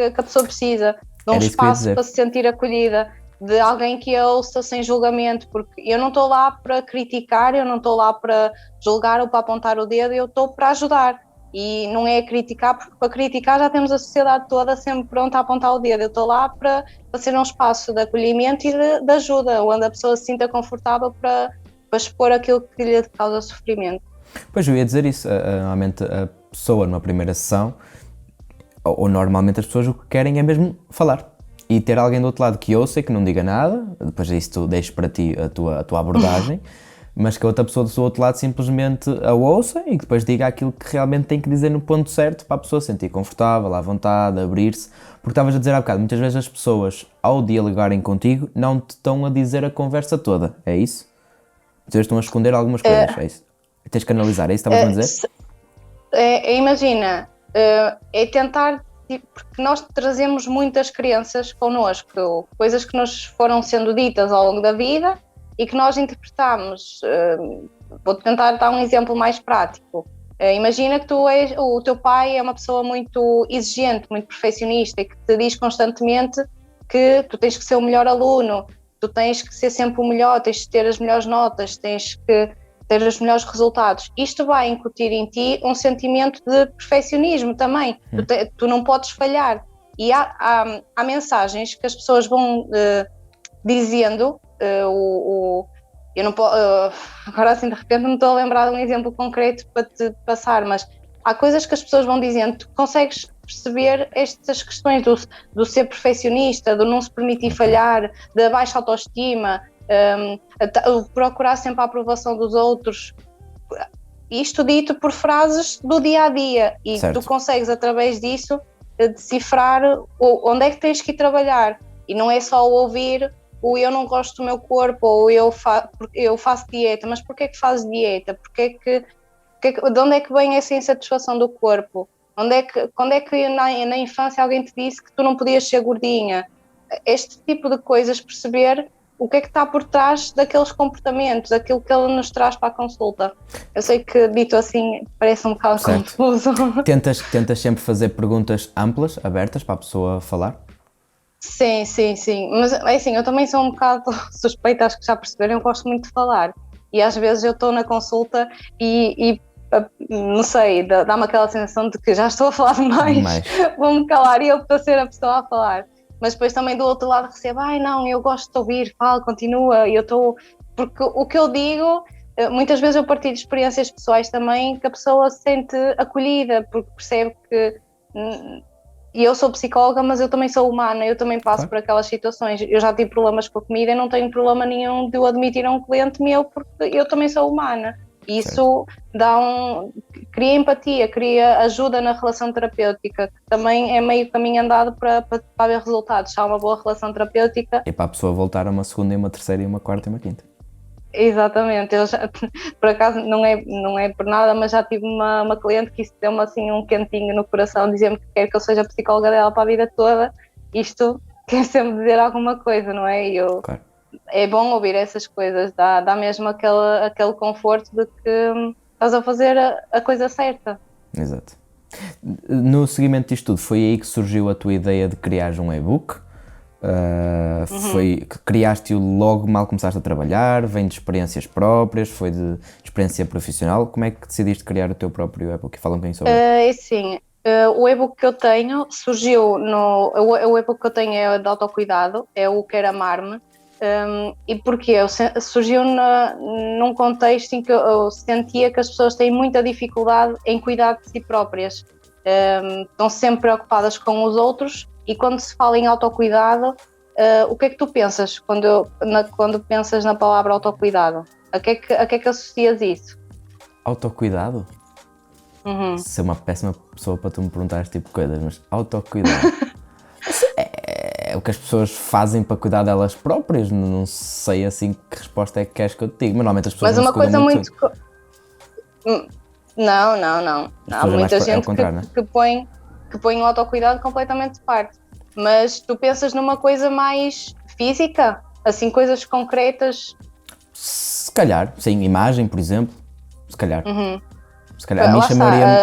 a pessoa precisa, de um espaço para se sentir acolhida, de alguém que a ouça sem julgamento, porque eu não estou lá para criticar, eu não estou lá para julgar ou para apontar o dedo, eu estou para ajudar. E não é criticar, porque para criticar já temos a sociedade toda sempre pronta a apontar o dedo. Eu estou lá para ser um espaço de acolhimento e de ajuda, onde a pessoa se sinta confortável para expor aquilo que lhe causa sofrimento. Pois eu ia dizer isso, normalmente a pessoa numa primeira sessão, ou normalmente as pessoas o que querem é mesmo falar e ter alguém do outro lado que ouça e que não diga nada, depois isso tu deixes para ti a tua abordagem, mas que a outra pessoa do outro lado simplesmente a ouça e que depois diga aquilo que realmente tem que dizer no ponto certo para a pessoa se sentir confortável, à vontade, abrir-se, porque estavas a dizer há bocado, muitas vezes as pessoas ao dialogarem contigo não te estão a dizer a conversa toda, é isso? Muitas vezes estão a esconder algumas coisas, é isso? Tens que analisar, é isso que estavas a dizer? Imagina, é tentar, porque nós trazemos muitas crenças connosco, coisas que nos foram sendo ditas ao longo da vida e que nós interpretamos. Vou tentar dar um exemplo mais prático. Imagina que o teu pai é uma pessoa muito exigente, muito perfeccionista e que te diz constantemente que tu tens que ser o melhor aluno, tu tens que ser sempre o melhor, tens que ter as melhores notas, tens que ter os melhores resultados. Isto vai incutir em ti um sentimento de perfeccionismo também. Tu não podes falhar. E há mensagens que as pessoas vão dizendo, eu não posso, agora assim de repente não estou a lembrar de um exemplo concreto para te passar, mas há coisas que as pessoas vão dizendo, tu consegues perceber estas questões do ser perfeccionista, do não se permitir falhar, da baixa autoestima, procurar sempre a aprovação dos outros, isto dito por frases do dia a dia, e certo. Tu consegues através disso decifrar onde é que tens que ir trabalhar, e não é só ouvir o eu não gosto do meu corpo, ou eu faço dieta, mas porquê que fazes dieta? De onde é que vem essa insatisfação do corpo? Quando é que na infância alguém te disse que tu não podias ser gordinha? Este tipo de coisas, perceber o que é que está por trás daqueles comportamentos, daquilo que ele nos traz para a consulta. Eu sei que dito assim parece um bocado certo. Confuso. Tentas sempre fazer perguntas amplas, abertas para a pessoa falar? Sim. Mas assim, eu também sou um bocado suspeita, acho que já perceberam, eu gosto muito de falar. E às vezes eu estou na consulta e não sei, dá-me aquela sensação de que já estou a falar demais. Vou-me calar e eu para ser a pessoa a falar. Mas depois também do outro lado recebo, não, eu gosto de ouvir, fala, continua, porque o que eu digo muitas vezes eu partilho experiências pessoais também que a pessoa se sente acolhida, porque percebe que e eu sou psicóloga, mas eu também sou humana, eu também passo por aquelas situações. Eu já tive problemas com a comida e não tenho problema nenhum de eu admitir a um cliente meu, porque eu também sou humana. E isso cria empatia, cria ajuda na relação terapêutica, que também é meio caminho andado para haver resultados. Se há uma boa relação terapêutica. E para a pessoa voltar a uma segunda, e uma terceira, e uma quarta e uma quinta. Exatamente, eu já, por acaso não é por nada, mas já tive uma cliente que isso deu-me assim um quentinho no coração, dizendo que quer que eu seja psicóloga dela para a vida toda. Isto quer sempre dizer alguma coisa, não é? Claro. É bom ouvir essas coisas, dá mesmo aquele conforto de que estás a fazer a coisa certa. Exato. No seguimento disto tudo, foi aí que surgiu a tua ideia de criares um e-book? Foi que criaste-o logo mal começaste a trabalhar? Vem de experiências próprias? Foi de experiência profissional? Como é que decidiste criar o teu próprio e-book? Fala um bocadinho sobre isso. Sim, o e-book que eu tenho surgiu o e-book que eu tenho é de autocuidado, é o Quero Amar-me. E porquê? Surgiu num contexto em que eu sentia que as pessoas têm muita dificuldade em cuidar de si próprias. Estão sempre preocupadas com os outros. E quando se fala em autocuidado, o que é que tu pensas quando pensas na palavra autocuidado? A que é que associas isso? Autocuidado? Ser uma péssima pessoa para tu me perguntar este tipo de coisas, mas autocuidado é o que as pessoas fazem para cuidar delas próprias. Não sei assim que resposta é que queres que eu te diga, mas normalmente as pessoas mas não uma se cuidam coisa muito. Não. Há muita gente que põe o autocuidado completamente de parte. Mas tu pensas numa coisa mais física? Assim, coisas concretas? Se calhar, sim, imagem, por exemplo. Se calhar. Se calhar.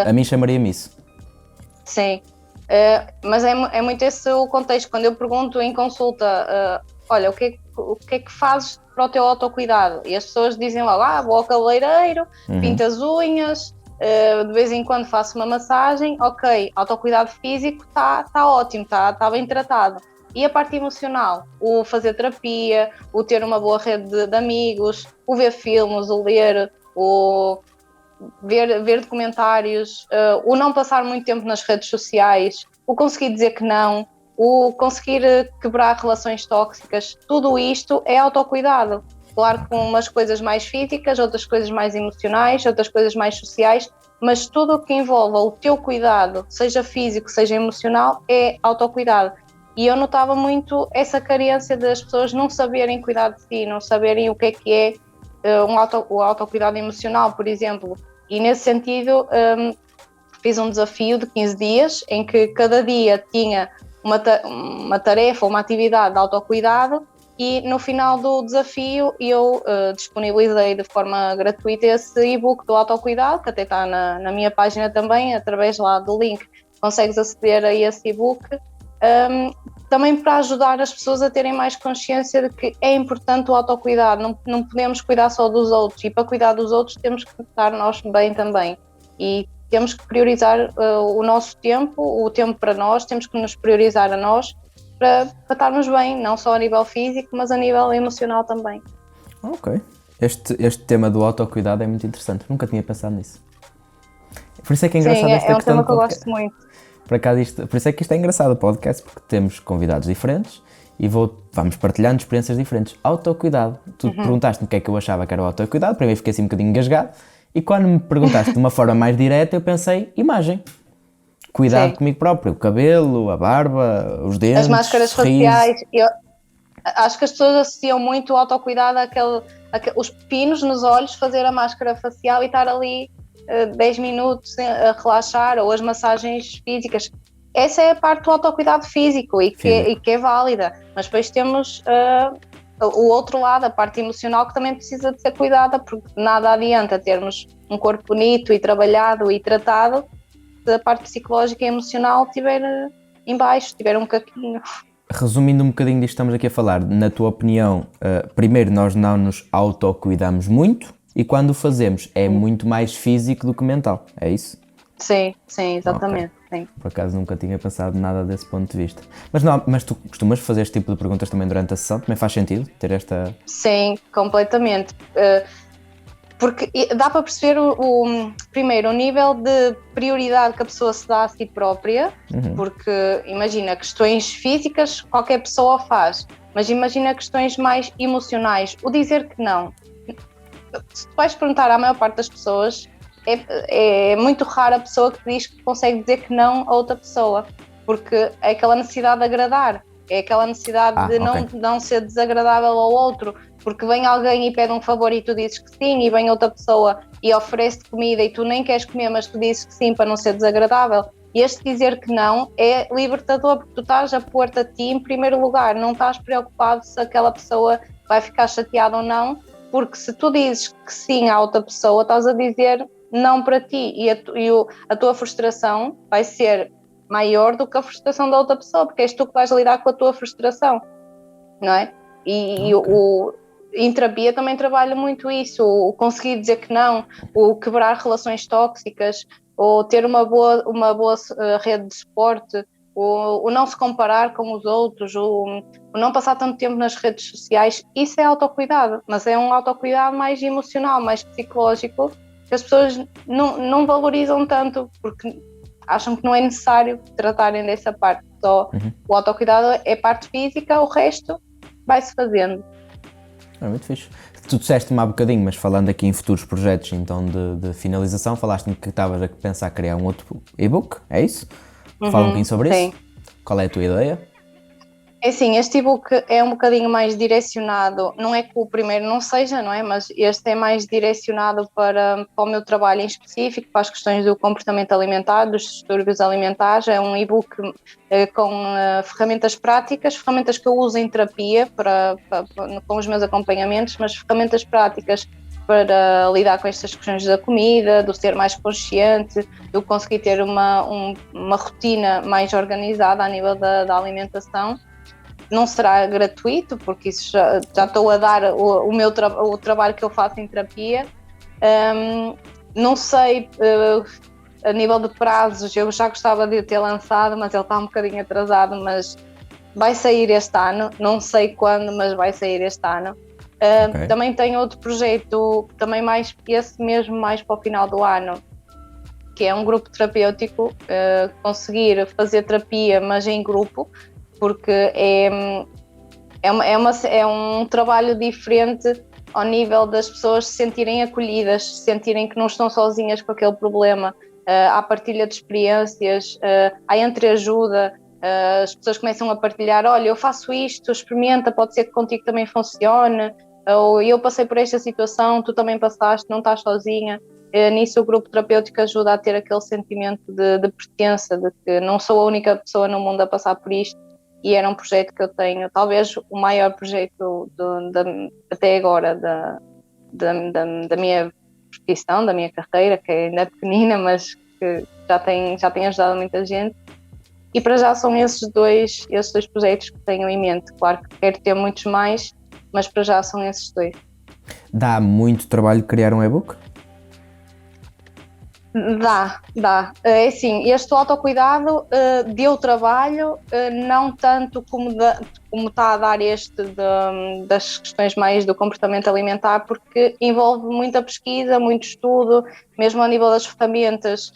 A mim chamaria-me isso. Sim. Mas é muito esse o contexto. Quando eu pergunto em consulta, olha, o que é que fazes para o teu autocuidado? E as pessoas dizem logo, vou ao cabeleireiro, pinto as unhas, de vez em quando faço uma massagem. Ok, autocuidado físico está ótimo, está bem tratado. E a parte emocional? O fazer terapia, o ter uma boa rede de amigos, o ver filmes, o ler, o ver documentários, o não passar muito tempo nas redes sociais, o conseguir dizer que não, o conseguir quebrar relações tóxicas, tudo isto é autocuidado. Claro, com umas coisas mais físicas, outras coisas mais emocionais, outras coisas mais sociais, mas tudo o que envolva o teu cuidado, seja físico, seja emocional, é autocuidado. E eu notava muito essa carência das pessoas não saberem cuidar de si, não saberem o que é o autocuidado emocional, por exemplo. E nesse sentido fiz um desafio de 15 dias, em que cada dia tinha uma tarefa, uma atividade de autocuidado, e no final do desafio eu disponibilizei de forma gratuita esse e-book do autocuidado, que até está na minha página também, através lá do link consegues aceder a esse e-book, também para ajudar as pessoas a terem mais consciência de que é importante o autocuidado, não podemos cuidar só dos outros, e para cuidar dos outros temos que estar nós bem também, e temos que priorizar o nosso tempo, o tempo para nós, temos que nos priorizar a nós para estarmos bem, não só a nível físico, mas a nível emocional também. Ok. Este tema do autocuidado é muito interessante, nunca tinha pensado nisso. Por isso é que é engraçado esta é um questão tema que eu gosto muito. Por isso é que isto é engraçado o podcast, porque temos convidados diferentes e vamos partilhando experiências diferentes. Autocuidado. Tu perguntaste-me o que é que eu achava que era o autocuidado, primeiro fiquei assim um bocadinho engasgado, e quando me perguntaste de uma forma mais direta, eu pensei, imagem. Cuidado comigo próprio, o cabelo, a barba, os dentes, as máscaras faciais. Eu acho que as pessoas associam muito o autocuidado os pepinos nos olhos, fazer a máscara facial e estar ali 10 minutos a relaxar, ou as massagens físicas. Essa é a parte do autocuidado físico e que é válida, mas depois temos o outro lado, a parte emocional, que também precisa de ser cuidada, porque nada adianta termos um corpo bonito e trabalhado e tratado se a parte psicológica e emocional estiver em baixo, estiver um caquinho. Resumindo um bocadinho disto que estamos aqui a falar, na tua opinião, primeiro nós não nos autocuidamos muito, e quando o fazemos é muito mais físico do que mental, é isso? Sim, exatamente. Okay. Sim. Por acaso nunca tinha pensado nada desse ponto de vista. Mas tu costumas fazer este tipo de perguntas também durante a sessão? Também faz sentido ter esta... Sim, completamente. Porque dá para perceber primeiro o nível de prioridade que a pessoa se dá a si própria, porque imagina, questões físicas qualquer pessoa faz, mas imagina questões mais emocionais, o dizer que não. Se tu vais perguntar à maior parte das pessoas, é muito rara a pessoa que diz que consegue dizer que não a outra pessoa, porque é aquela necessidade de agradar, é aquela necessidade de não ser desagradável ao outro, porque vem alguém e pede um favor e tu dizes que sim, e vem outra pessoa e oferece-te comida e tu nem queres comer, mas tu dizes que sim para não ser desagradável. E este dizer que não é libertador, porque tu estás a pôr-te a ti em primeiro lugar, não estás preocupado se aquela pessoa vai ficar chateada ou não, porque se tu dizes que sim à outra pessoa, estás a dizer não para ti, e a tua frustração vai ser maior do que a frustração da outra pessoa, porque és tu que vais lidar com a tua frustração, não é? Em terapia também trabalho muito isso, o conseguir dizer que não, o quebrar relações tóxicas, ou ter uma boa rede de suporte, o não se comparar com os outros, o não passar tanto tempo nas redes sociais. Isso é autocuidado, mas é um autocuidado mais emocional, mais psicológico, que as pessoas não valorizam tanto, porque acham que não é necessário tratarem dessa parte. Só o autocuidado é parte física, o resto vai-se fazendo. É muito fixe. Tu disseste-me há bocadinho, mas falando aqui em futuros projetos então de finalização, falaste-me que estavas a pensar criar um outro e-book, é isso? Fala um bocadinho sobre sim. isso. Qual é a tua ideia? É assim, este e-book é um bocadinho mais direcionado, não é que o primeiro não seja, não é? Mas este é mais direcionado para o meu trabalho em específico, para as questões do comportamento alimentar, dos distúrbios alimentares. É um e-book com ferramentas práticas, ferramentas que eu uso em terapia com os meus acompanhamentos, mas ferramentas práticas para lidar com estas questões da comida, do ser mais consciente, do conseguir ter uma rotina mais organizada a nível da alimentação. Não será gratuito, porque isso já estou a dar o trabalho que eu faço em terapia. Não sei, a nível de prazos, eu já gostava de ter lançado, mas ele está um bocadinho atrasado, mas vai sair este ano, não sei quando, mas vai sair este ano. Também tenho outro projeto, também mais para o final do ano, que é um grupo terapêutico, conseguir fazer terapia, mas em grupo, porque é um trabalho diferente ao nível das pessoas se sentirem acolhidas, sentirem que não estão sozinhas com aquele problema. Há partilha de experiências, há entreajuda, as pessoas começam a partilhar, olha, eu faço isto, experimenta, pode ser que contigo também funcione, ou eu passei por esta situação, tu também passaste, não estás sozinha. Nisso o grupo terapêutico ajuda a ter aquele sentimento de pertença, de que não sou a única pessoa no mundo a passar por isto. E era um projeto que eu tenho, talvez o maior projeto até agora da minha profissão, da minha carreira, que ainda é pequenina, mas que já tem ajudado muita gente. E para já são esses dois projetos que tenho em mente. Claro que quero ter muitos mais, mas para já são esses dois. Dá muito trabalho criar um e-book? Dá. É assim, este autocuidado deu trabalho, não tanto como está a dar das questões mais do comportamento alimentar, porque envolve muita pesquisa, muito estudo, mesmo a nível das ferramentas.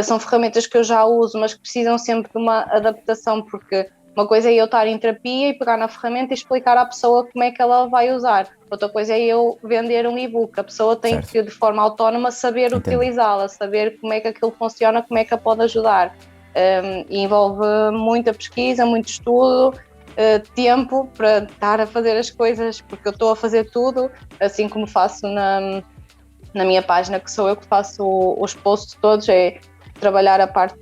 São ferramentas que eu já uso, mas que precisam sempre de uma adaptação, porque uma coisa é eu estar em terapia e pegar na ferramenta e explicar à pessoa como é que ela vai usar. Outra coisa é eu vender um e-book. A pessoa tem que, de forma autónoma, saber utilizá-la, saber como é que aquilo funciona, como é que a pode ajudar. E envolve muita pesquisa, muito estudo, tempo para estar a fazer as coisas, porque eu estou a fazer tudo, assim como faço na minha página, que sou eu que faço os posts todos, é trabalhar a parte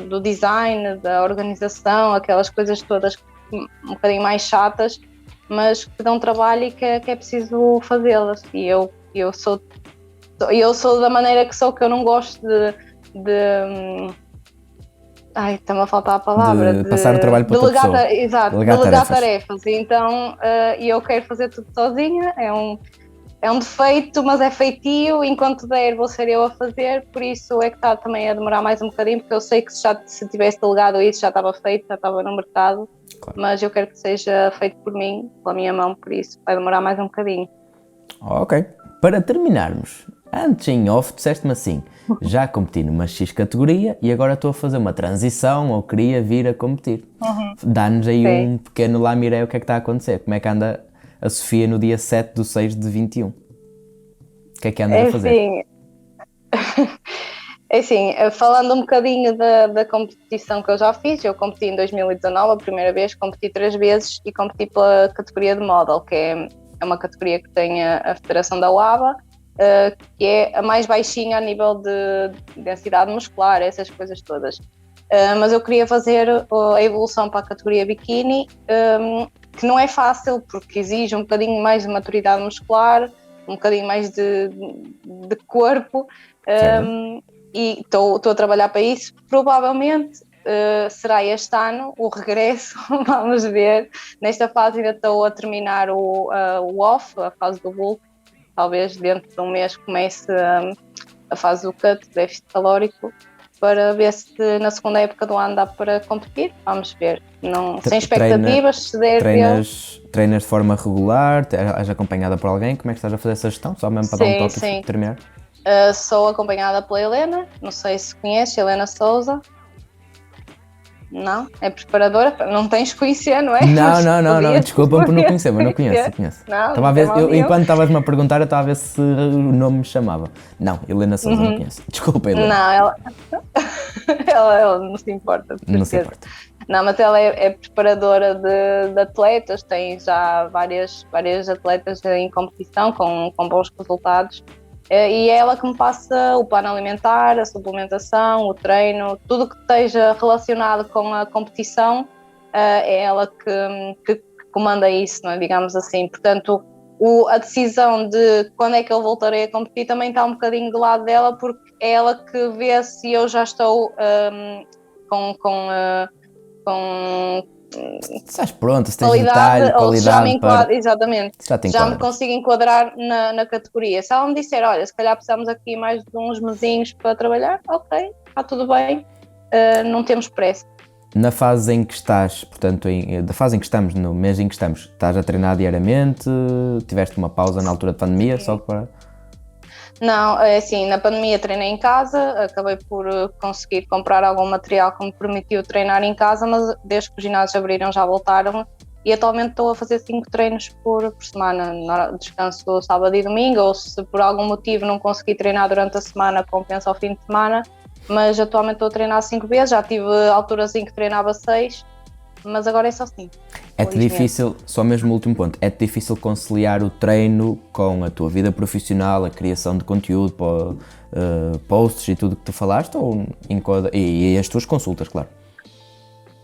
do design, da organização, aquelas coisas todas um bocadinho mais chatas, mas que dão trabalho e que é preciso fazê-las. E eu sou da maneira que sou, que eu não gosto de está-me a faltar a palavra. De passar o trabalho para outra pessoa. Exato, delegar tarefas. Então, eu quero fazer tudo sozinha, é um defeito, mas é feitio, enquanto der vou ser eu a fazer, por isso é que está também a demorar mais um bocadinho, porque eu sei que se tivesse delegado isso já estava feito, já estava no mercado, claro. Mas eu quero que seja feito por mim, pela minha mão, por isso vai demorar mais um bocadinho. Ok, para terminarmos, antes em off, disseste-me assim, já competi numa X categoria e agora estou a fazer uma transição ou queria vir a competir. Dá-nos aí um pequeno lamiré o que é que está a acontecer, como é que anda a Sofia no dia 7/6/21? O que é que anda a fazer? É assim, falando um bocadinho da competição que eu já fiz, eu competi em 2019, a primeira vez, competi 3 vezes e competi pela categoria de model, que é uma categoria que tem a Federação da UABA, que é a mais baixinha a nível de densidade muscular, essas coisas todas. Mas eu queria fazer a evolução para a categoria biquíni, que não é fácil, porque exige um bocadinho mais de maturidade muscular, um bocadinho mais de corpo, e estou a trabalhar para isso. Provavelmente será este ano o regresso, vamos ver. Nesta fase ainda estou a terminar o off, a fase do bulk. Talvez dentro de um mês comece a fase do cut, déficit calórico, para ver se na segunda época do ano dá para competir. Vamos ver. Não, sem expectativas, se der. Treinas de forma regular? És acompanhada por alguém? Como é que estás a fazer essa gestão? Só mesmo para dar um toque e terminar? Sou acompanhada pela Helena, não sei se conheces, Helena Souza. Não? É preparadora? Não tens que conhecer, não é? Não, desculpa por não conhecer, mas não conheço. Não, enquanto estavas-me a perguntar, eu estava a ver se o nome me chamava. Não, Helena Souza não conheço. Desculpa, Helena. Não, ela não se importa. Não se importa. Não, mas ela é preparadora de atletas, tem já várias atletas em competição com bons resultados. E é ela que me passa o plano alimentar, a suplementação, o treino, tudo que esteja relacionado com a competição, é ela que comanda isso, não é? Digamos assim. Portanto, a decisão de quando é que eu voltarei a competir também está um bocadinho do lado dela, porque é ela que vê se eu já estou estás pronta, se tens detalhe, qualidade para... Exatamente, já me consigo enquadrar na categoria. Se ela me disser, olha, se calhar precisamos aqui mais de uns mesinhos para trabalhar, ok, está tudo bem, não temos pressa. Na fase em que estás, portanto, da fase em que estamos, no mês em que estamos, estás a treinar diariamente? Tiveste uma pausa na altura de pandemia, só para... Não, é assim, na pandemia treinei em casa, acabei por conseguir comprar algum material que me permitiu treinar em casa, mas desde que os ginásios abriram já voltaram e atualmente estou a fazer 5 treinos por semana, descanso sábado e domingo, ou se por algum motivo não consegui treinar durante a semana, compensa ao fim de semana, mas atualmente estou a treinar 5 vezes, já tive alturas em que treinava 6, mas agora é só 5. É-te difícil, só mesmo o último ponto, é-te difícil conciliar o treino com a tua vida profissional, a criação de conteúdo para posts e tudo que tu falaste, e as tuas consultas, claro?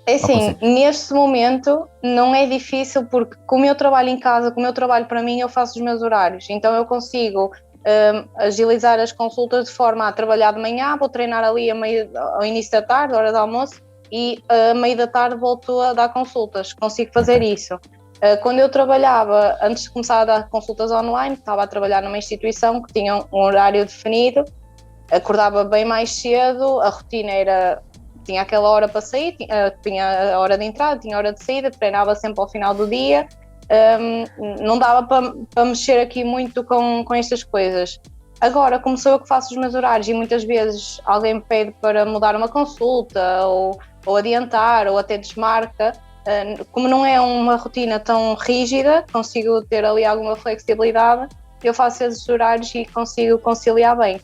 É assim, neste momento não é difícil porque como eu trabalho em casa, como eu trabalho para mim, eu faço os meus horários, então eu consigo agilizar as consultas de forma a trabalhar de manhã, vou treinar ali ao início da tarde, hora do almoço, e a meio da tarde volto a dar consultas, consigo fazer isso. Quando eu trabalhava, antes de começar a dar consultas online, estava a trabalhar numa instituição que tinha um horário definido, acordava bem mais cedo, a rotina era, tinha aquela hora para sair, tinha a hora de entrada, tinha a hora de saída, treinava sempre ao final do dia, não dava para mexer aqui muito com estas coisas. Agora, como sou eu que faço os meus horários e muitas vezes alguém me pede para mudar uma consulta ou adiantar ou até desmarca, como não é uma rotina tão rígida, consigo ter ali alguma flexibilidade, eu faço esses horários e consigo conciliar bem.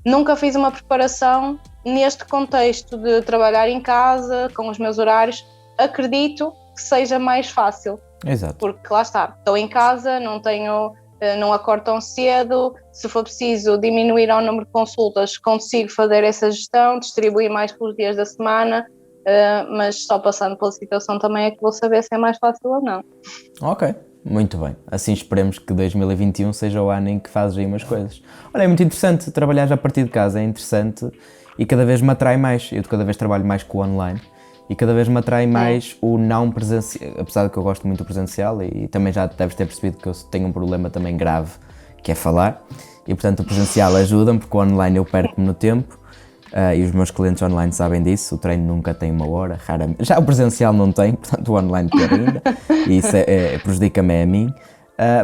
Nunca fiz uma preparação neste contexto de trabalhar em casa, com os meus horários, acredito que seja mais fácil. Exato. Porque lá está, estou em casa, não acordo tão cedo, se for preciso diminuir o número de consultas, consigo fazer essa gestão, distribuir mais pelos dias da semana, mas só passando pela situação também é que vou saber se é mais fácil ou não. Ok, muito bem. Assim esperemos que 2021 seja o ano em que fazes aí umas coisas. Olha, é muito interessante trabalhar a partir de casa, é interessante e cada vez me atrai mais. Eu cada vez trabalho mais com o online e cada vez me atrai mais o não presencial, apesar de que eu gosto muito do presencial e também já deves ter percebido que eu tenho um problema também grave, que é falar, e portanto o presencial ajuda-me porque o online eu perco-me no tempo. E os meus clientes online sabem disso, o treino nunca tem 1 hora, raramente. Já o presencial não tem, portanto o online pior ainda, e isso prejudica-me a mim.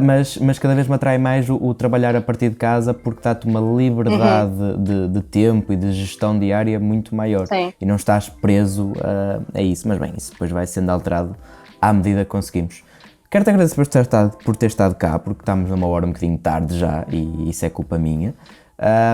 mas cada vez me atrai mais o trabalhar a partir de casa, porque dá-te uma liberdade de tempo e de gestão diária muito maior. Sim. E não estás preso a isso. Mas bem, isso depois vai sendo alterado à medida que conseguimos. Quero-te agradecer por ter estado cá, porque estamos numa hora um bocadinho tarde já e isso é culpa minha.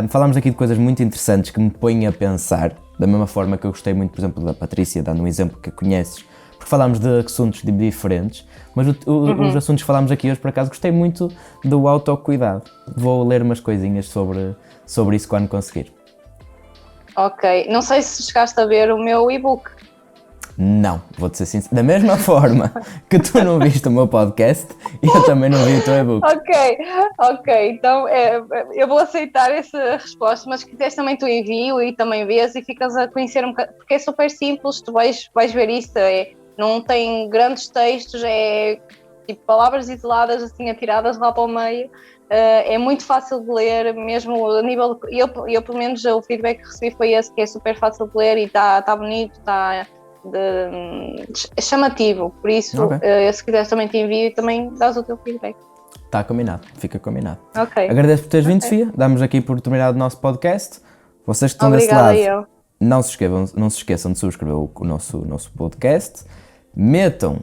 Falámos aqui de coisas muito interessantes que me põem a pensar, da mesma forma que eu gostei muito, por exemplo, da Patrícia, dando um exemplo que conheces, porque falámos de assuntos diferentes, mas os assuntos que falámos aqui hoje, por acaso, gostei muito do autocuidado. Vou ler umas coisinhas sobre isso quando conseguir. Ok, não sei se chegaste a ver o meu e-book. Não, vou-te ser sincero, da mesma forma que tu não viste o meu podcast, eu também não vi o teu e-book. Ok, então eu vou aceitar essa resposta, mas se quiseres também tu envio e também vês e ficas a conhecer um bocado, porque é super simples, tu vais ver isto, não tem grandes textos, é tipo palavras isoladas assim atiradas lá para o meio, é muito fácil de ler, mesmo a nível, eu pelo menos o feedback que recebi foi esse, que é super fácil de ler e está bonito, está chamativo, por isso se quiseres também te envio e também dás o teu feedback. Está combinado, fica combinado. Ok. Agradeço por teres vindo, Sofia, damos aqui por terminado o nosso podcast. Vocês que estão Obrigada desse lado, eu. não se esqueçam de subscrever o nosso podcast, metam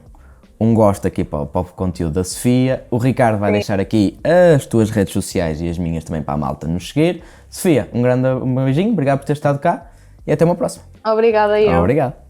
um gosto aqui para o conteúdo da Sofia, o Ricardo vai deixar aqui as tuas redes sociais e as minhas também para a malta nos seguir. Sofia, um beijinho, obrigado por ter estado cá e até uma próxima. Obrigada eu. Obrigado.